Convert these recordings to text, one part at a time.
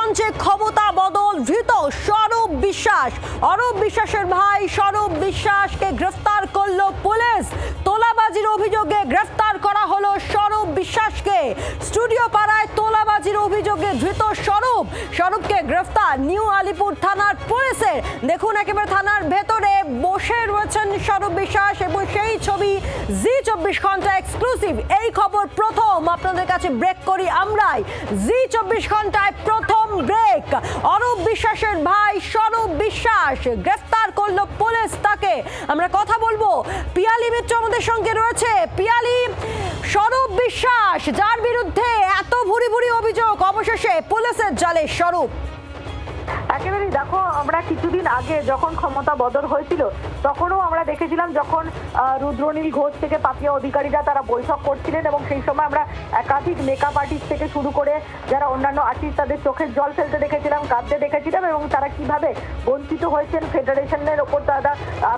টালিগঞ্জে ক্ষমতা বদল, ধৃত স্বরূপ বিশ্বাস। অরূপ বিশ্বাসের ভাই স্বরূপ বিশ্বাসকে গ্রেফতার করলো পুলিশ। তোলাবাজির অভিযোগে গ্রেফতার করা হলো স্বরূপ বিশ্বাসকে। স্টুডিও পাড়ায় তোলাবাজির অভিযোগে ধৃত স্বরূপকে গ্রেফতার নিউ আলিপুর থানার পুলিশের। দেখুন একেবারে থানার ভেতরে বসে রয়েছেন স্বরূপ বিশ্বাস এবং সেই ছবি জি24 ঘন্টা এক্সক্লুসিভ। এই খবর প্রথম আপনাদের কাছে ব্রেক করি আমরাই। জি24 ঘন্টায় প্রথম ব্রেক। অরূপ বিশ্বাসের ভাই স্বরূপ বিশ্বাস গ্রেফতার করলো পুলিশ। তাকে আমরা কথা বলবো। পিয়ালি মিত্র আমাদের সঙ্গে রয়েছে। পিয়ালি, স্বরূপ বিশ্বাস যার বিরুদ্ধে এত ভুরি ভুরি অভিযোগ, অবশেষে পুলিশের জালে স্বরূপ। একেবারে দেখো, আমরা কিছুদিন আগে যখন ক্ষমতা বদল হয়েছিল তখনও আমরা দেখেছিলাম যখন রুদ্রনীল ঘোষ থেকে পাপিয়া অধিকারীরা তারা বৈঠক করছিলেন এবং সেই সময় আমরা একাধিক মেকআপ আর্টিস্ট থেকে শুরু করে যারা অন্যান্য আর্টিস্ট তাদের চোখের জল ফেলতে দেখেছিলাম, কাঁদতে দেখেছিলাম এবং তারা কিভাবে বঞ্চিত হয়েছেন, ফেডারেশনের ওপর তারা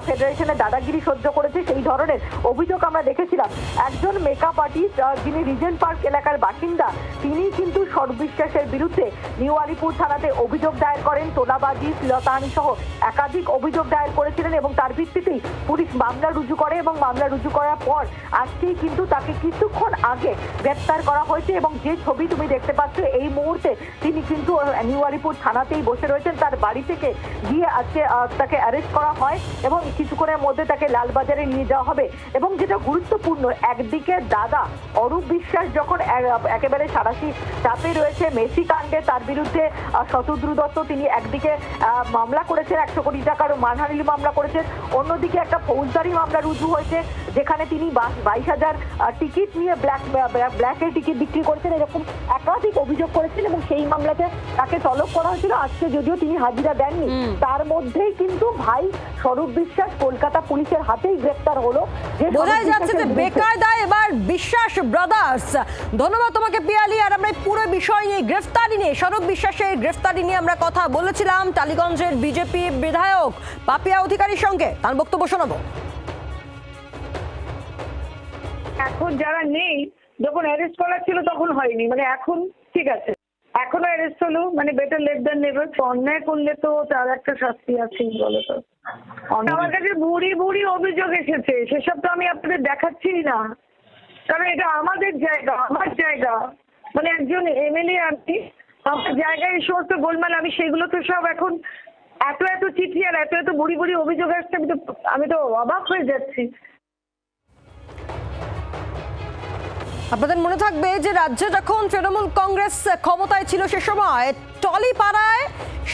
ফেডারেশনের দাদাগিরি সহ্য করেছে সেই ধরনের অভিযোগ আমরা দেখেছিলাম। একজন মেকআপ আর্টিস্ট যিনি রিজেন্ট পার্ক এলাকার বাসিন্দা, তিনি কিন্তু স্বরূপ বিশ্বাসের বিরুদ্ধে নিউ আলিপুর থানাতে অভিযোগ দায়ের করেন। তোলাবাজি, শ্লীলতাহানি সহ একাধিক অভিযোগ দায়ের করেছিলেন এবং তার ভিত্তিতেই পুলিশ মামলা রুজু করে এবং মামলা রুজু করার পর আজকেই কিন্তু তাকে কিছুক্ষণ আগে গ্রেপ্তার করা হয়েছে এবং যে ছবি তুমি দেখতে পাচ্ছ এই মুহূর্তে তিনি কিন্তু নিউ আলিপুর থানাতেই বসে রয়েছেন। তার বাড়ি থেকে গিয়ে আজকে তাকে অ্যারেস্ট করা হয় এবং কিছুক্ষণের মধ্যে তাকে লালবাজারে নিয়ে যাওয়া হবে। এবং যেটা গুরুত্বপূর্ণ, একদিকে দাদা অরূপ বিশ্বাস যখন একেবারে সারাশি চাপে রয়েছে মেসি কাণ্ডে, তার বিরুদ্ধে শতদ্রু দত্ত তিনি একদিকে মামলা করেছেন, 100 কোটি টাকার মানহানির মামলা করেছেন, অন্যদিকে একটা ফৌজদারি মামলা রুজু হয়েছে যেখানে তিনি 22,000 টিকিট নিয়ে ব্ল্যাকের টিকিট বিক্রি করেছেন, এরকম একাধিক অভিযোগ করেছেন এবং সেই মামলাতে তাকে তলব করা হয়েছিল। আজকে যদিও তিনি হাজিরা দেননি, তার মধ্যেই কিন্তু ভাই স্বরূপ বিশ্বাস কলকাতা পুলিশের হাতেই গ্রেফতার হলো। বোঝাই যাচ্ছে যে বেকায়দায় এবার বিশ্বাস ব্রাদার্স। ধন্যবাদ তোমাকে পিয়ালি। আর আমরা পুরো বিষয় নিয়ে গ্রেফতারি নিয়ে, স্বরূপ বিশ্বাসের গ্রেফতারি নিয়ে আমরা কথা বলেছিলাম টালিগঞ্জের বিজেপি বিধায়ক পাপিয়া অধিকারীর সঙ্গে। তার বক্তব্য শোনাবো। এখন যারা নেই, যখন অ্যারেস্ট করা ছিল তখন হয়নি, মানে এখন ঠিক আছে, এখনো অ্যারেস্ট হলো, মানে বেটার লেট দ্যান নেভার। অন্যায় করলে তো তার একটা শাস্তি আছেই, বলো তো। আমার কাছে বুড়ি বুড়ি অভিযোগ এসেছে, সেসব তো আমি আপনাদের দেখাচ্ছি না, কারণ এটা আমাদের জায়গা, আমার জায়গা, মানে একজন এমএলএ আনছি আমার জায়গায় এই সমস্ত গোলমাল, আমি সেগুলো তো সব এখন এত এত চিঠি আর এত এত বুড়ি বুড়ি অভিযোগ আসছে, আমি তো অবাক হয়ে যাচ্ছি। আপনাদের মনে থাকবে যে রাজ্যে যখন তৃণমূল কংগ্রেস ক্ষমতায় ছিল সে সময় টলিপাড়ায়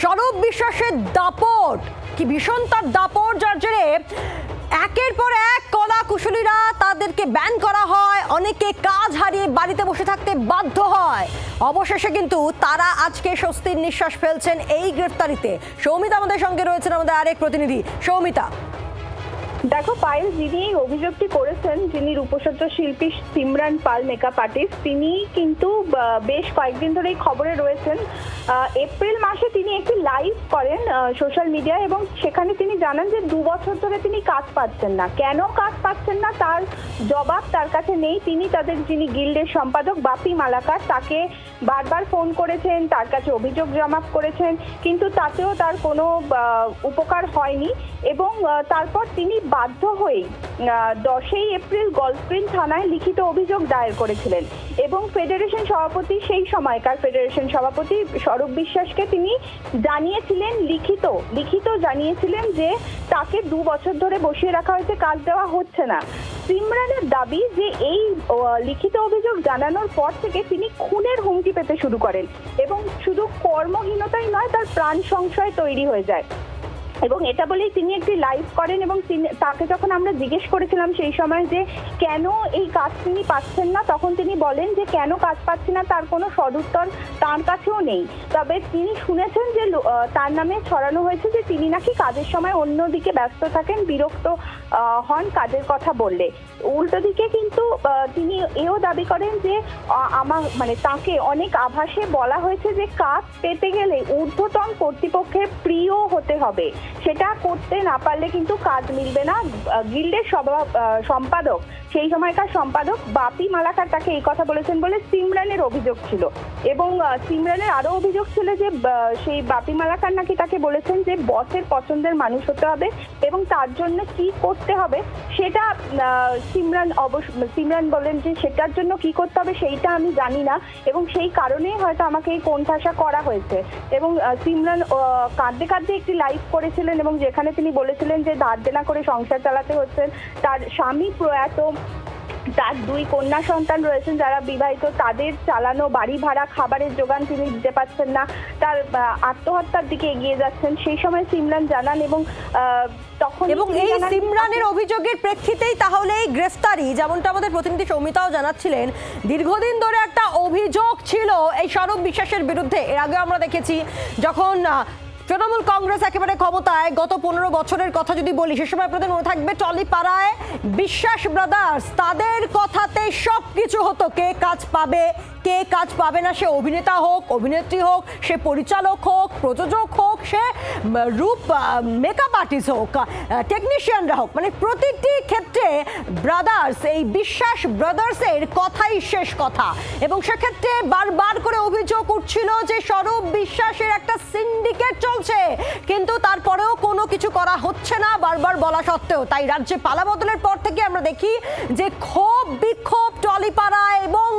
স্বরূপ বিশ্বাসের দাপট, কি ভীষণ তার দাপট, যার জেরে একের পর এক কলা কুশলীরা তাদেরকে ব্যান করা হয়, অনেকে কাজ হারিয়ে বাড়িতে বসে থাকতে বাধ্য হয়। অবশেষে কিন্তু তারা আজকে স্বস্তির নিঃশ্বাস ফেলছেন এই গ্রেফতারিতে। সৌমিতা আমাদের সঙ্গে রয়েছেন, আমাদের আরেক প্রতিনিধি। সৌমিতা, দেখো পায়েল, যিনি এই অভিযোগটি করেছেন, যিনি রূপসজ্জা শিল্পী সিমরান পাল মেকআপ আর্টিস্ট, তিনি কিন্তু বেশ কয়েকদিন ধরে এই খবরে রয়েছেন। এপ্রিল মাসে তিনি একটি লাইভ করেন সোশ্যাল মিডিয়ায় এবং সেখানে তিনি জানান যে 2 বছর ধরে তিনি কাজ পাচ্ছেন না। কেন কাজ পাচ্ছেন না তার জবাব তার কাছে নেই। তিনি তাদের যিনি গিল্ডের সম্পাদক বাপি মালাকার, তাকে বারবার ফোন করেছেন, তার কাছে অভিযোগ জমা করেছেন, কিন্তু তাতেও তার কোনো উপকার হয়নি এবং তারপর তিনি বাধ্য হয়ে 10 এপ্রিল গলফগ্রিন থানায় লিখিত অভিযোগ দায়ের করেছিলেন এবং ফেডারেশন সভাপতি, সেই সময়কার ফেডারেশন সভাপতি স্বরূপ বিশ্বাসকে তিনি জানিয়েছিলেন, লিখিত জানিয়েছিলেন যে তাকে 2 বছর ধরে বসিয়ে রাখা হয়েছে, কাজ দেওয়া হচ্ছে না। সিমরানের দাবি যে এই লিখিত অভিযোগ জানানোর পর থেকে তিনি খুনের হুমকি পেতে শুরু করেন এবং শুধু কর্মহীনতাই নয়, তার প্রাণ সংশয় তৈরি হয়ে যায় এবং এটা বলেই তিনি একটি লাইভ করেন এবং তাকে যখন আমরা জিজ্ঞেস করেছিলাম সেই সময় যে কেন এই কাজ তিনি পাচ্ছেন না, তখন তিনি বলেন যে কেন কাজ পাচ্ছি না তার কোনো সদুত্তর তার কাছেও নেই। তবে তিনি শুনেছেন যে তার নামে ছড়ানো হয়েছে যে তিনি নাকি কাজের সময় অন্যদিকে ব্যস্ত থাকেন, বিরক্ত হন কাজের কথা বললে। উল্টো দিকে কিন্তু তিনি এও দাবি করেন যে তাকে অনেক আভাসে বলা হয়েছে যে কাজ পেতে গেলে ঊর্ধ্বতন কর্তৃপক্ষের প্রিয় হতে হবে, সেটা করতে না পারলে কিন্তু কাজ মিলবে না। গিল্ডের সম্পাদক সেই সময়কার সম্পাদক বাপি মালাকার তাকে এই কথা বলেছেন বলে সিমরানের অভিযোগ ছিল। এবং সিমরানের আরো অভিযোগ ছিল যে সেই বাপি মালাকার নাকি তাকে বলেছেন যে বসের পছন্দের মানুষ হতে হবে এবং তার জন্য কি করতে হবে সেটা সিমরান বলেন যে সেটার জন্য কি করতে হবে সেইটা আমি জানি না এবং সেই কারণেই হয়তো আমাকে এই কোণঠাসা করা হয়েছে। এবং সিমরান কাঁদতে কাঁদতে একটি লাইভ করেছিলেন এবং যেখানে তিনি বলেছিলেন যে ধার দেনা করে সংসার চালাতে হচ্ছেন, তার স্বামী প্রয়াত, তার 2 কন্যা সন্তান রয়েছেন যারা বিবাহিত, তাদের চালানো বাড়ি ভাড়া খাবারের যোগান তিনি দিতে পারছেন না, তার আত্মহত্যার দিকে এগিয়ে যাচ্ছেন। সেই সময় সিমরান জানান এবং তখন এই সিমরানের অভিযোগের প্রেক্ষিতেই তাহলে এই গ্রেফতারি, যেমনটা আমাদের প্রতিনিধি সৌমিতাও জানাচ্ছিলেন, দীর্ঘদিন ধরে একটা অভিযোগ ছিল এই সৌরভ বিশ্বাসের বিরুদ্ধে। এর আগে আমরা দেখেছি যখন তৃণমূল কংগ্রেস একেবারে ক্ষমতায়, গত 15 বছরের কথা যদি বলি, সে সময় আপনাদের মনে থাকবে টলিপাড়ায় বিশ্বাস ব্রাদার্স, তাদের কথাতে সব কিছু হতো। কে কাজ পাবে, কে কাজ পাবে না, সে অভিনেতা হোক, অভিনেত্রী হোক, সে পরিচালক হোক, প্রযোজক হোক, সে রূপ মেকআপ আর্টিস্ট হোক, টেকনিশিয়ানরা হোক, মানে প্রতিটি ক্ষেত্রে ব্রাদার্স, এই বিশ্বাস ব্রাদার্সের কথাই শেষ কথা। এবং সেক্ষেত্রে বারবার করে অভিযোগ উঠছিল যে সৌরভ বিশ্বাসের একটা সিন্ডিকেট চলছে, কিন্তু তারপরেও কোনো কিছু করা হচ্ছে না বারবার বলা সত্ত্বেও। তাই রাজ্যে পালাবদলের পর থেকে আমরা দেখি যে ক্ষোভ বিক্ষোভ টলিপাড়া এবং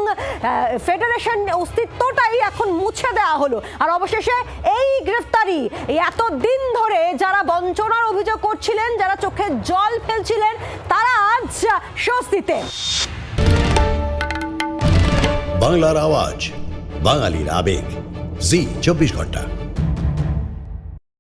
ফেডারেশন অস্তিত্বটাই এখন মুছে দেওয়া হলো। আর অবশেষে এই গ্রেফতারি, এতদিন ধরে যারা বঞ্চনার অভিযোগ করছিলেন, যারা চোখে জল ফেলছিলেন, তারা আজ স্বস্তিতে। বাংলার আওয়াজ, বাঙালির আবেগ, জি 24 ঘন্টা।